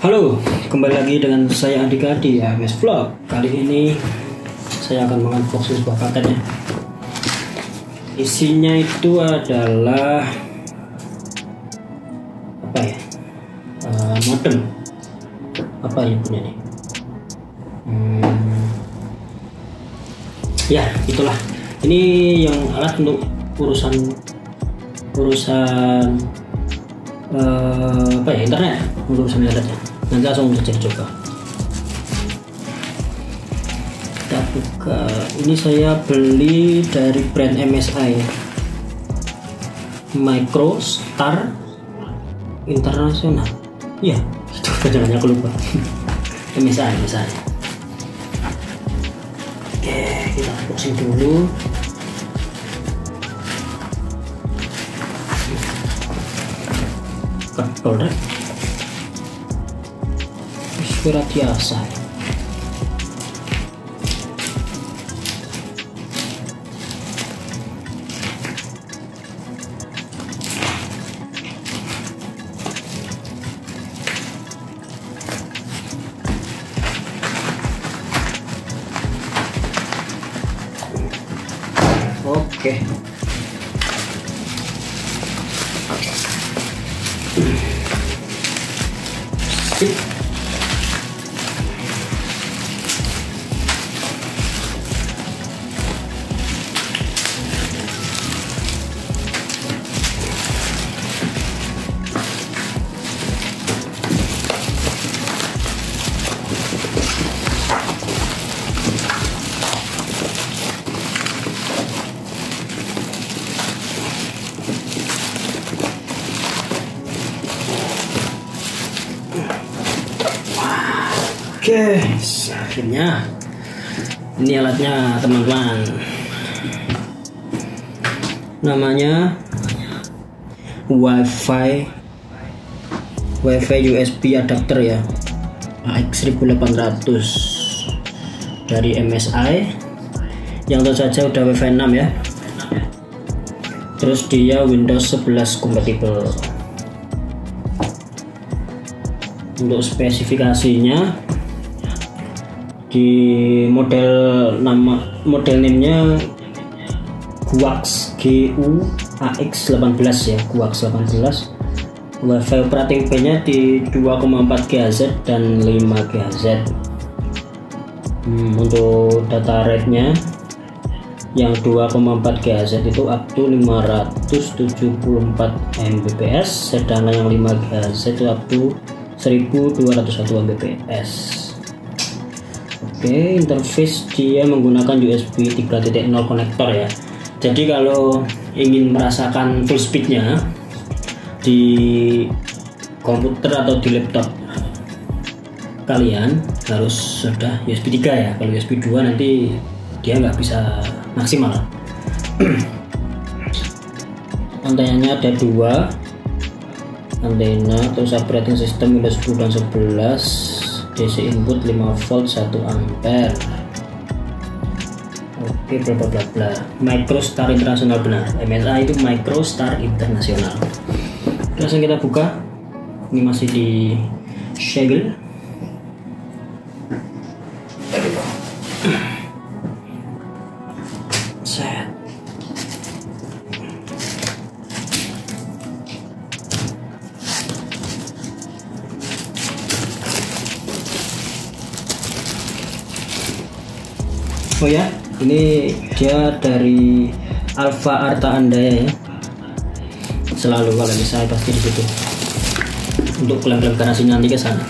Halo, kembali lagi dengan saya Andika di AMS Vlog. Kali ini saya akan mengunboxing sebuah paket ya. Isinya itu adalah apa ya? Modem. Apa ini punya nih? Ya, itulah. Ini yang alat untuk urusan apa ya, internet, urusan internetnya. Nanti langsung saja dicoba. Kita buka. Ini saya beli dari brand MSI, Micro Star International. Iya, itu jangan aku lupa. MSI. Oke, kita unboxing dulu. Kabel suara biasa. Oke. Sip. Oke, akhirnya ini alatnya teman-teman. Namanya WiFi USB adapter ya, AX1800 dari MSI. Yang tentu saja udah WiFi 6 ya. Terus dia Windows 11 kompatibel. Untuk spesifikasinya, di model name-nya GUAX AX18 ya, GUAX 18. WiFi operating nya di 2,4 GHz dan 5 GHz. Untuk data rate-nya yang 2,4 GHz itu up to 574 Mbps, sedangkan yang 5 GHz itu up to 1201 Mbps. Oke, interface dia menggunakan USB 3.0 konektor ya. Jadi kalau ingin merasakan full speednya di komputer atau di laptop kalian harus sudah USB 3 ya. Kalau USB 2 nanti dia nggak bisa maksimal. Antenanya ada 2 antena, terus operating system Windows 10 dan 11, DC input 5 volt 1 ampere. Oke, bla bla bla bla. Micro Star International, benar. MSI itu Micro Star International. Langsung kita buka. Ini masih di segel. Set. Oh ya, ini dia dari Alfa Arta Andaya ya. Selalu kalau misalnya pasti di situ. Untuk klaim-klaim garansi nanti ke sana.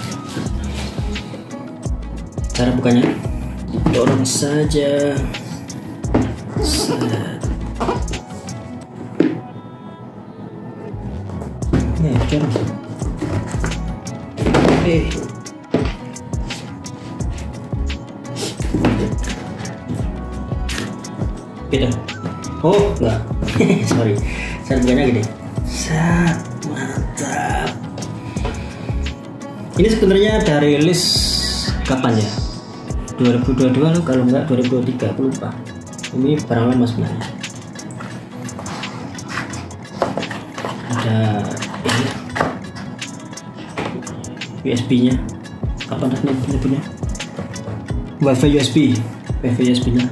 Cara bukanya, dorong saja. Ya, dorong. Gitu. Oh enggak. Sorry, saya bukanya gini. Mantap. Ini sebenarnya ada rilis kapan ya, 2022 loh, kalau enggak 2023, aku lupa. Ini barang lama sebenarnya. Ada ini USB nya, apa namanya, WiFi USB nya.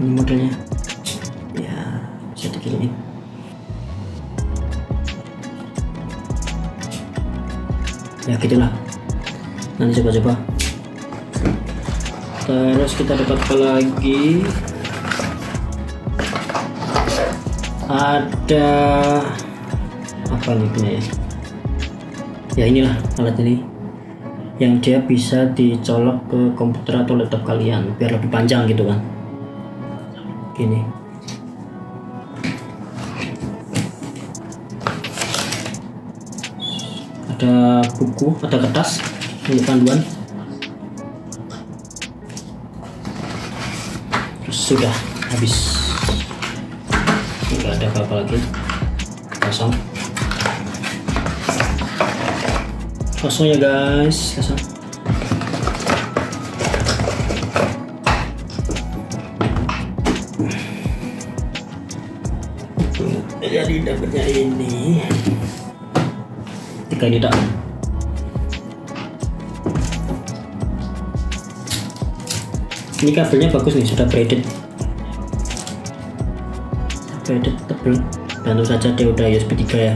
Ini modelnya ya, bisa diginiin. Ya gitulah, nanti coba-coba. Terus kita dapat apa lagi, ada apa nih punya ya, inilah alat ini yang dia bisa dicolok ke komputer atau laptop kalian biar lebih panjang gitu kan, gini. Ada buku, ada kertas, ini panduan. Terus sudah habis, nggak ada apa-apa lagi, kosong ya guys, kosong. Jadi dapatnya ini 3 ini tak. Ini kabelnya bagus nih, sudah braided tebel, dan tentu saja dia udah USB 3 ya.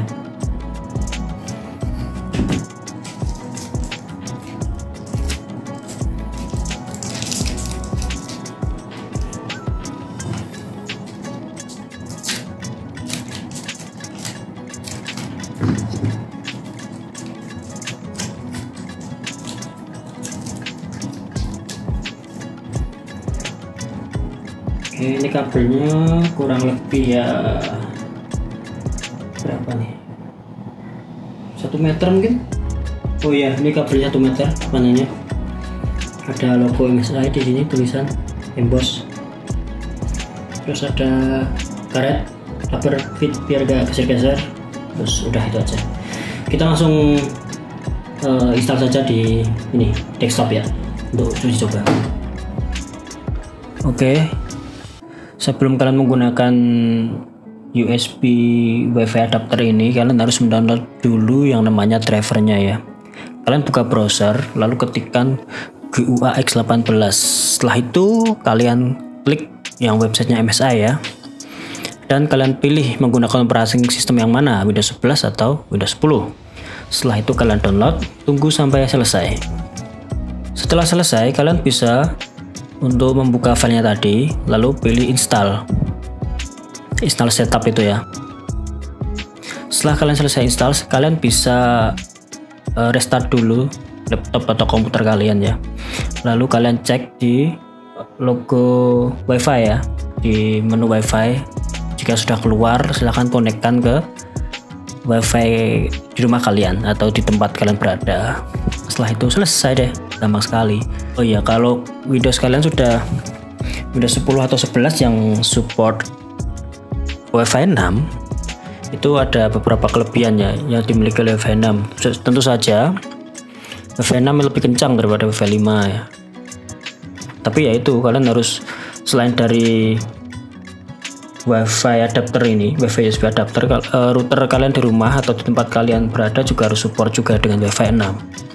Oke, ini kabelnya kurang lebih ya berapa nih, 1 meter mungkin. Oh ya, ini kabelnya 1 meter panjangnya. Ada logo MSI di sini, tulisan emboss. Terus ada karet rubber fit biar gak geser-geser. Terus udah, itu aja. Kita langsung install saja di ini desktop ya, untuk uji coba. Oke. Sebelum kalian menggunakan USB WiFi adapter ini, kalian harus mendownload dulu yang namanya drivernya ya. Kalian buka browser, lalu ketikkan GUAX18. Setelah itu kalian klik yang websitenya MSI ya, dan kalian pilih menggunakan operasi sistem yang mana, Windows 11 atau Windows 10. Setelah itu kalian download, tunggu sampai selesai. Setelah selesai, kalian bisa untuk membuka filenya tadi, lalu pilih install setup itu ya. Setelah kalian selesai install, kalian bisa restart dulu laptop atau komputer kalian ya. Lalu kalian cek di logo WiFi ya, di menu WiFi. Jika sudah keluar, silahkan konekkan ke WiFi di rumah kalian atau di tempat kalian berada. Setelah itu selesai deh, gampang sekali. Oh iya, kalau Windows kalian sudah Windows 10 atau 11 yang support WiFi 6, itu ada beberapa kelebihan ya yang dimiliki oleh WiFi 6. Tentu saja WiFi 6 lebih kencang daripada WiFi 5 ya. Tapi ya itu, kalian harus selain dari WiFi adapter ini, WiFi USB adapter, router kalian di rumah atau di tempat kalian berada juga harus support juga dengan WiFi 6.